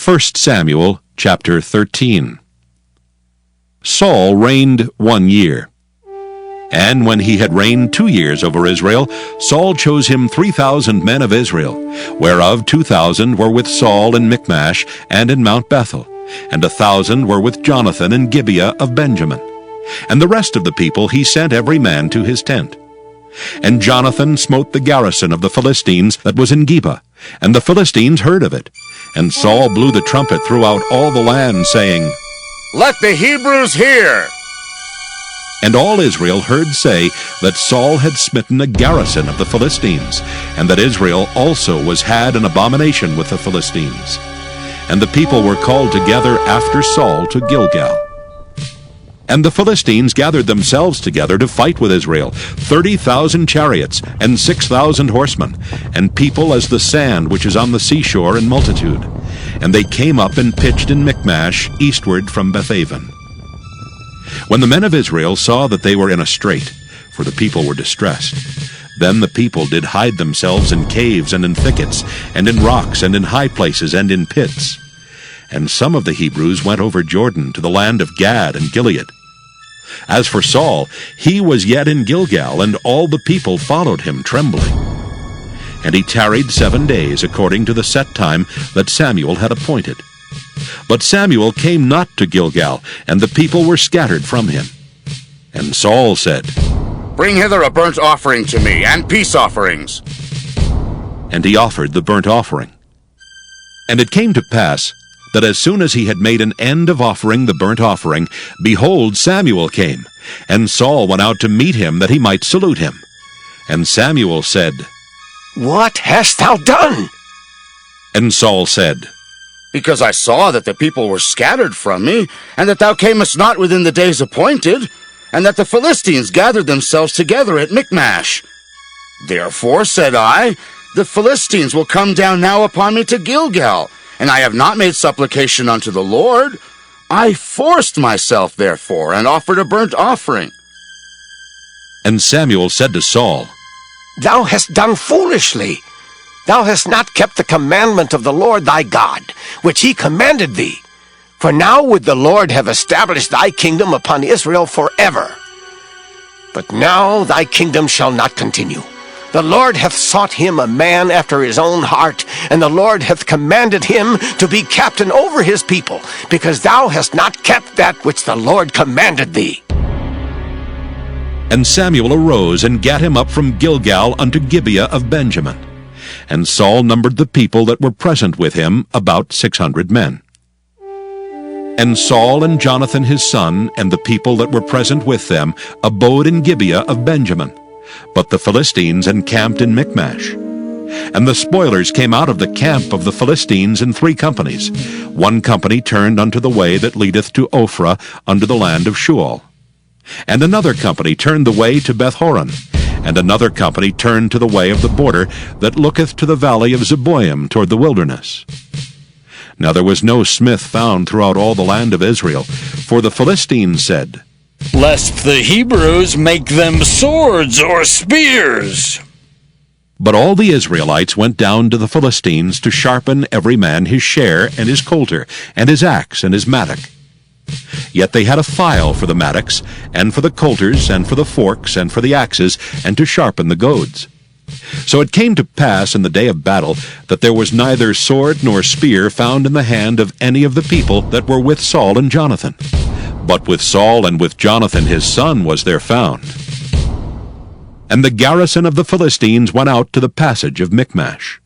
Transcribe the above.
1 Samuel chapter 13. Saul reigned 1 year. And when he had reigned 2 years over Israel, Saul chose him 3,000 men of Israel, whereof 2,000 were with Saul in Michmash and in Mount Bethel, and 1,000 were with Jonathan in Gibeah of Benjamin. And the rest of the people he sent every man to his tent. And Jonathan smote the garrison of the Philistines that was in Geba, and the Philistines heard of it. And Saul blew the trumpet throughout all the land, saying, "Let the Hebrews hear!" And all Israel heard say that Saul had smitten a garrison of the Philistines, and that Israel also was had an abomination with the Philistines. And the people were called together after Saul to Gilgal. And the Philistines gathered themselves together to fight with Israel, 30,000 chariots, and 6,000 horsemen, and people as the sand which is on the seashore in multitude. And they came up and pitched in Michmash, eastward from Bethaven. When the men of Israel saw that they were in a strait, for the people were distressed, then the people did hide themselves in caves and in thickets, and in rocks, and in high places, and in pits. And some of the Hebrews went over Jordan to the land of Gad and Gilead. As for Saul, he was yet in Gilgal, and all the people followed him trembling. And he tarried 7 days, according to the set time that Samuel had appointed. But Samuel came not to Gilgal, and the people were scattered from him. And Saul said, "Bring hither a burnt offering to me, and peace offerings." And he offered the burnt offering. And it came to pass, that as soon as he had made an end of offering the burnt offering, behold, Samuel came, and Saul went out to meet him, that he might salute him. And Samuel said, "What hast thou done?" And Saul said, "Because I saw that the people were scattered from me, and that thou camest not within the days appointed, and that the Philistines gathered themselves together at Michmash. Therefore, said I, the Philistines will come down now upon me to Gilgal, and I have not made supplication unto the Lord. I forced myself, therefore, and offered a burnt offering." And Samuel said to Saul, "Thou hast done foolishly. Thou hast not kept the commandment of the Lord thy God, which he commanded thee. For now would the Lord have established thy kingdom upon Israel forever. But now thy kingdom shall not continue. The Lord hath sought him a man after his own heart, and the Lord hath commanded him to be captain over his people, because thou hast not kept that which the Lord commanded thee." And Samuel arose and gat him up from Gilgal unto Gibeah of Benjamin. And Saul numbered the people that were present with him, about 600 men. And Saul and Jonathan his son, and the people that were present with them, abode in Gibeah of Benjamin. But the Philistines encamped in Michmash. And the spoilers came out of the camp of the Philistines in 3 companies. 1 company turned unto the way that leadeth to Ophrah, unto the land of Shual. And another company turned the way to Bethhoron. And another company turned to the way of the border that looketh to the valley of Zeboim toward the wilderness. Now there was no smith found throughout all the land of Israel, for the Philistines said, "Lest the Hebrews make them swords or spears." But all the Israelites went down to the Philistines to sharpen every man his share, and his coulter, and his axe, and his mattock. Yet they had a file for the mattocks, and for the coulters, and for the forks, and for the axes, and to sharpen the goads. So it came to pass in the day of battle that there was neither sword nor spear found in the hand of any of the people that were with Saul and Jonathan. But with Saul and with Jonathan his son was there found. And the garrison of the Philistines went out to the passage of Michmash.